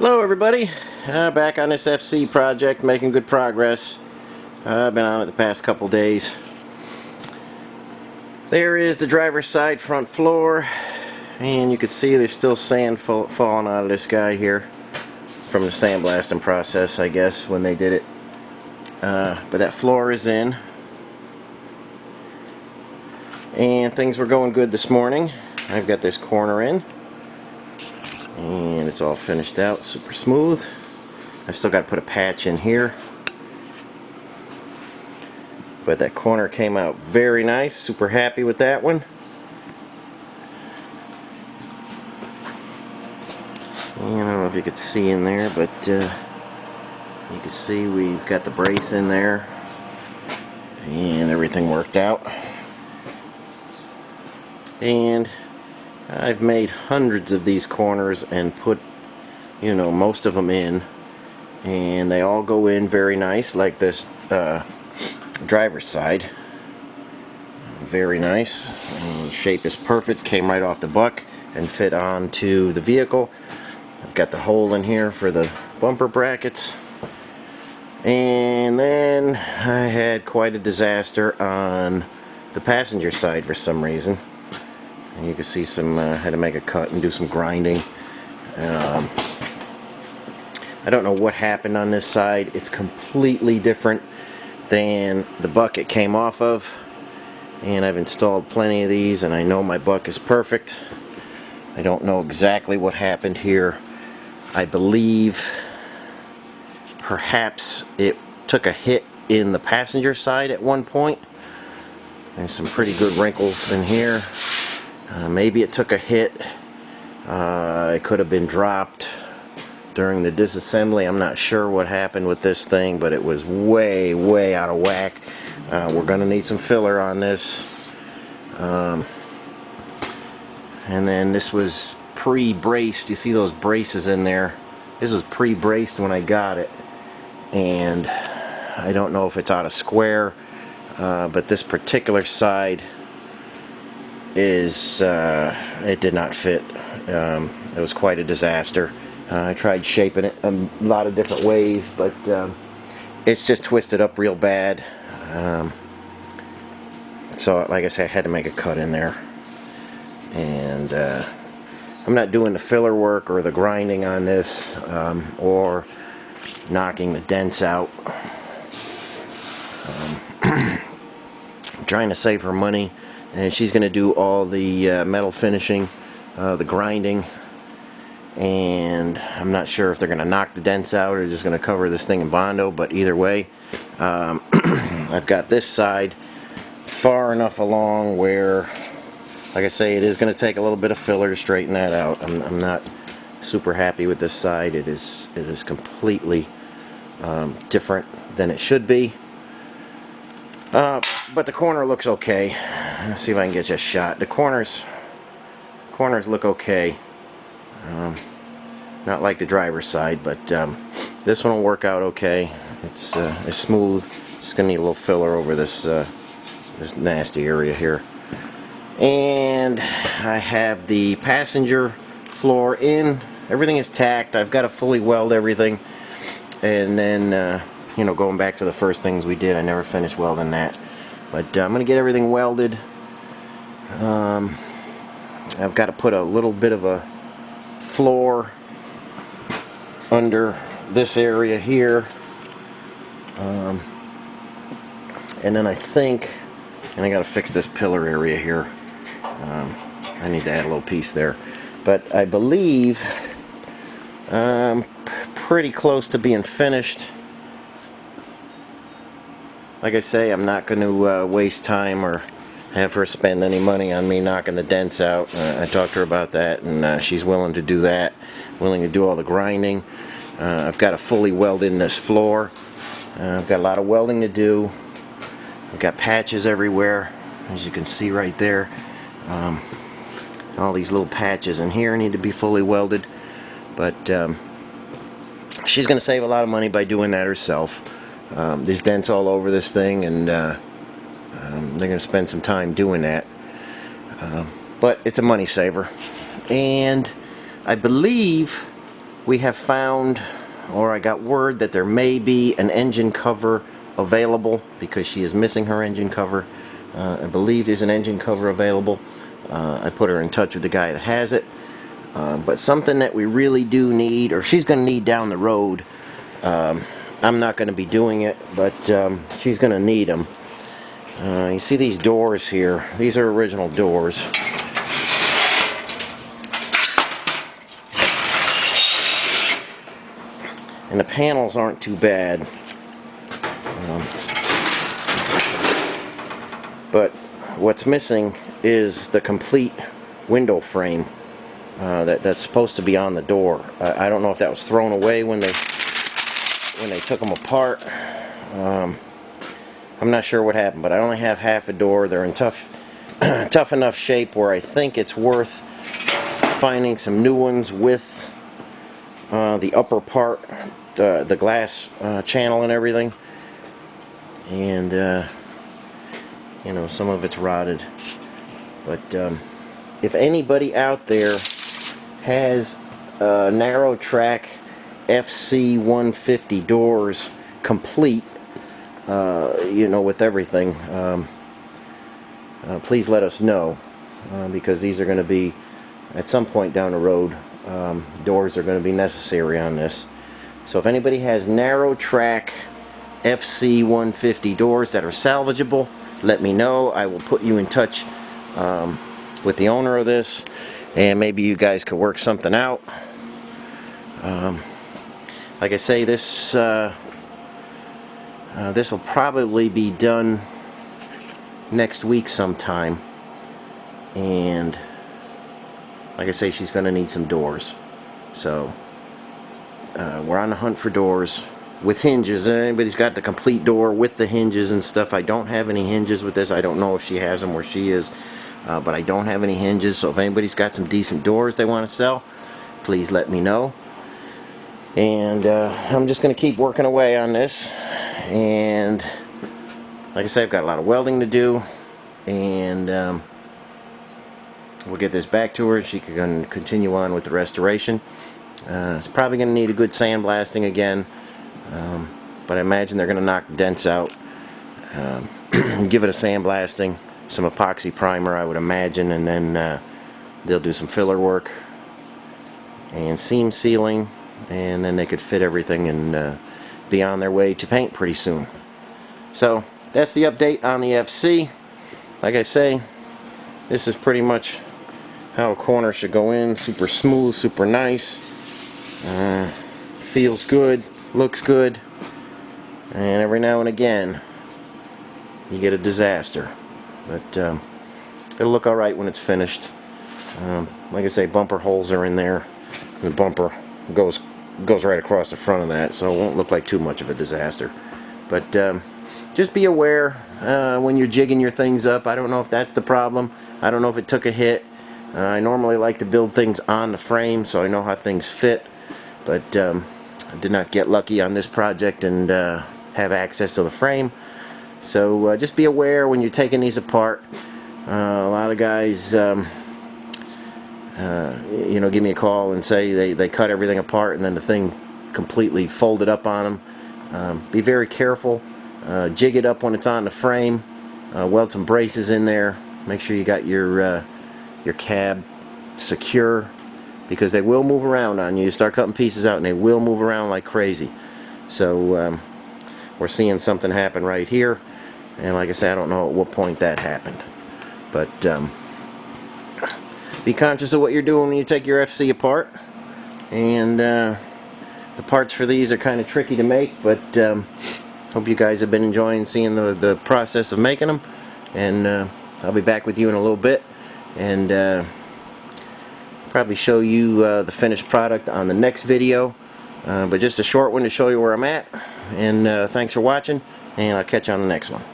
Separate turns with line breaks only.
Hello everybody, back on this FC project, making good progress. I've been on it the past couple days. There is the driver's side front floor, and you can see there's still sand falling out of this guy here from the sandblasting process, I guess, when they did it. But that floor is in, and things were going good this morning. I've got this corner in, and it's all finished out, super smooth. I still got to put a patch in here, but that corner came out very nice. Super happy with that one. And I don't know if you could see in there, but you can see we've got the brace in there, and everything worked out. And I've made hundreds of these corners and put, most of them in, and they all go in very nice, like this driver's side. Very nice. And the shape is perfect, came right off the buck and fit onto the vehicle. I've got the hole in here for the bumper brackets. And then I had quite a disaster on the passenger side for some reason. And you can see had to make a cut and do some grinding. I don't know what happened on this side. It's completely different than the buck it came off of. And I've installed plenty of these, and I know my buck is perfect. I don't know exactly what happened here. I believe perhaps it took a hit in the passenger side at one point. There's some pretty good wrinkles in here. Maybe it took a hit. It could have been dropped during the disassembly. I'm not sure what happened with this thing, but it was way out of whack. We're going to need some filler on this. And then this was pre-braced. You see those braces in there? This was pre-braced when I got it. And I don't know if it's out of square, but this particular side it did not fit. It was quite a disaster. I tried shaping it a lot of different ways, but it's just twisted up real bad. So like I said, I had to make a cut in there. And I'm not doing the filler work or the grinding on this, or knocking the dents out. I'm trying to save her money, and she's going to do all the metal finishing, the grinding, and I'm not sure if they're going to knock the dents out or just going to cover this thing in Bondo, but either way, I've got this side far enough along where, like I say, it is going to take a little bit of filler to straighten that out. I'm not super happy with this side. It is completely different than it should be. But the corner looks okay. Let's see if I can get you a shot. The corners look okay. Not like the driver's side, but this one will work out okay. It's smooth. Just gonna need a little filler over this nasty area here. And I have the passenger floor in. Everything is tacked. I've got to fully weld everything. And then, going back to the first things we did, I never finished welding that. But I'm going to get everything welded. I've got to put a little bit of a floor under this area here. And then I think, and I got to fix this pillar area here. I need to add a little piece there. But I believe I'm pretty close to being finished. Like I say, I'm not going to waste time or have her spend any money on me knocking the dents out. I talked to her about that, and she's willing to do that, willing to do all the grinding. I've got to fully weld in this floor. I've got a lot of welding to do. I've got patches everywhere, as you can see right there. All these little patches in here need to be fully welded, but she's going to save a lot of money by doing that herself. There's dents all over this thing, and they're going to spend some time doing that. But it's a money saver. And I believe we have found, or I got word that there may be an engine cover available, because she is missing her engine cover. I believe there's an engine cover available. I put her in touch with the guy that has it. But something that we really do need, or she's going to need down the road, I'm not going to be doing it, but she's going to need them. You see these doors here? These are original doors. And the panels aren't too bad. But what's missing is the complete window frame that's supposed to be on the door. I don't know if that was thrown away when they took them apart. I'm not sure what happened, but I only have half a door. They're in tough enough shape where I think it's worth finding some new ones with the upper part, the glass channel and everything. And you know, some of it's rotted. But if anybody out there has narrow track FC 150 doors complete, you know, with everything, please let us know, because these are going to be, at some point down the road, doors are going to be necessary on this. So if anybody has narrow track FC 150 doors that are salvageable, let me know. I will put you in touch with the owner of this, and maybe you guys could work something out. Like I say, this will probably be done next week sometime, and like I say, she's going to need some doors. So we're on the hunt for doors with hinges. Anybody's got the complete door with the hinges and stuff. I don't have any hinges with this. I don't know if she has them where she is, but I don't have any hinges. So if anybody's got some decent doors they want to sell, please let me know. And I'm just going to keep working away on this. And like I say, I've got a lot of welding to do, and we'll get this back to her. She can continue on with the restoration. It's probably going to need a good sandblasting again, but I imagine they're going to knock the dents out, give it a sandblasting, some epoxy primer, I would imagine, and then they'll do some filler work and seam sealing, and then they could fit everything and be on their way to paint pretty soon. So that's the update on the FC. Like I say, this is pretty much how a corner should go in. Super smooth, super nice, feels good, looks good, and every now and again you get a disaster, but it'll look alright when it's finished. Like I say, bumper holes are in there. The bumper goes right across the front of that, so it won't look like too much of a disaster. But just be aware when you're jigging your things up. I don't know if that's the problem. I don't know if it took a hit. I normally like to build things on the frame so I know how things fit, but I did not get lucky on this project and have access to the frame. So just be aware when you're taking these apart. A lot of guys you know, give me a call and say they cut everything apart and then the thing completely folded up on them. Be very careful. Jig it up when it's on the frame. Weld some braces in there. Make sure you got your cab secure, because they will move around on you. You start cutting pieces out and they will move around like crazy. So we're seeing something happen right here, and like I said, I don't know at what point that happened, but be conscious of what you're doing when you take your FC apart. And the parts for these are kind of tricky to make, but hope you guys have been enjoying seeing the process of making them. And I'll be back with you in a little bit, and probably show you the finished product on the next video, but just a short one to show you where I'm at. And thanks for watching, and I'll catch you on the next one.